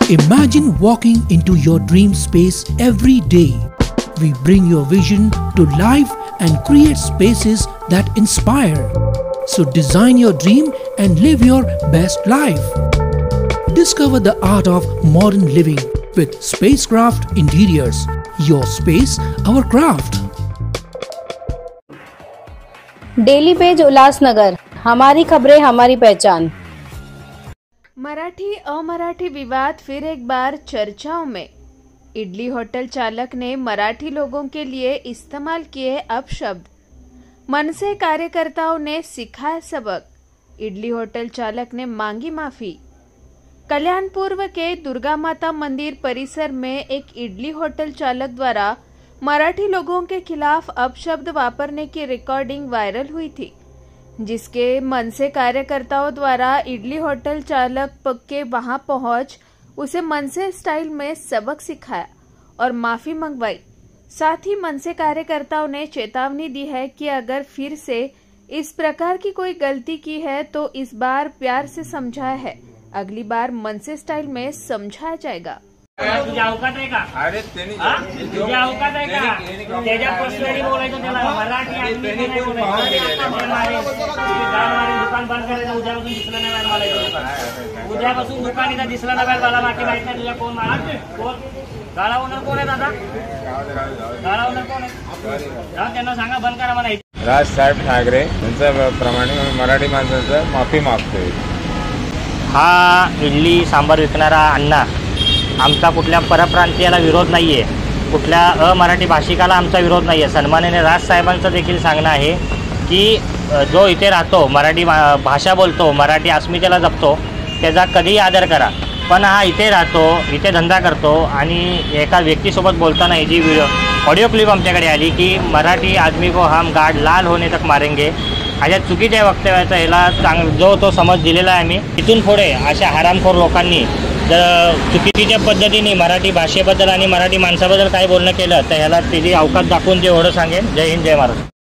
Imagine walking into your dream space every day. We bring your vision to life and create spaces that inspire. So design your dream and live your best life. Discover the art of modern living with Spacecraft Interiors. Your space, our craft. Daily page Ulhasnagar, हमारी खबरें हमारी पहचान। मराठी अमराठी विवाद फिर एक बार चर्चाओं में। Idli hotel चालक ने मराठी लोगों के लिए इस्तेमाल किए अपशब्द। मनसे कार्यकर्ताओं ने सिखाया सबक। इडली होटल चालक ने मांगी माफी। कल्याण पूर्व के दुर्गा माता मंदिर परिसर में एक इडली होटल चालक द्वारा मराठी लोगों के खिलाफ अपशब्द वापरने की रिकॉर्डिंग वायरल हुई थी, जिसके मनसे कार्यकर्ताओं द्वारा इडली होटल चालक के वहां पहुंच उसे मनसे स्टाइल में सबक सिखाया और माफी मंगवाई। साथ ही मनसे कार्यकर्ताओं ने चेतावनी दी है कि अगर फिर से इस प्रकार की कोई गलती की है तो इस बार प्यार से समझाया है, अगली बार मनसे स्टाइल में समझाया जाएगा। तुझ्या अवकात आहे का? अरे तुझ्या अवकात आहे का? त्याच्या पर्सनली बोलायचं त्याला मराठी आदमी नाही बोलायचं। दुकान बंद करायचं, उद्यापासून दिसलं नाही मला दुकान। उद्यापासून दुकान इथं दिसलं नाही मला, बाकी माहित नाही तुझ्या कोण मला कोण गाळा ओनर कोण आहे दादा? गाळा ओनर कोण आहे? त्यांना सांगा बंद करा मला। राजसाहेब ठाकरे यांच्या प्रमाणे मराठी माणसाचं माफी मागतोय। हा इडली सांबार विकणारा अण्णा आमचा कुठल्या परप्रांतीयाला विरोध नाही आहे, कुठल्या अमराठी भाषिकाला आमचा विरोध नाही आहे। सन्माननीय राजसाहेबांचं देखील सांगणं आहे की जो इथे राहतो, मराठी भाषा बोलतो, मराठी अस्मितेला जपतो, त्याचा कधीही आदर करा। पण हा इथे राहतो, इथे धंदा करतो आणि एका व्यक्तीसोबत बोलताना जी ऑडिओ क्लिप आमच्याकडे आली की मराठी आदमी को हम गाड लाल होने तक मारेंगे, अशा चुकीच्या वक्तव्याचा ह्याला जो तो समज दिलेला आहे आम्ही। इथून पुढे अशा हरामखोर लोकांनी जर चुकीच्या पद्धतीने मराठी भाषेबद्दल आणि मराठी माणसाबद्दल काही बोलणं केलं तर ह्याला त्याची अवकाश दाखवून ते एवढं सांगेन। जय हिंद, जय महाराष्ट्र।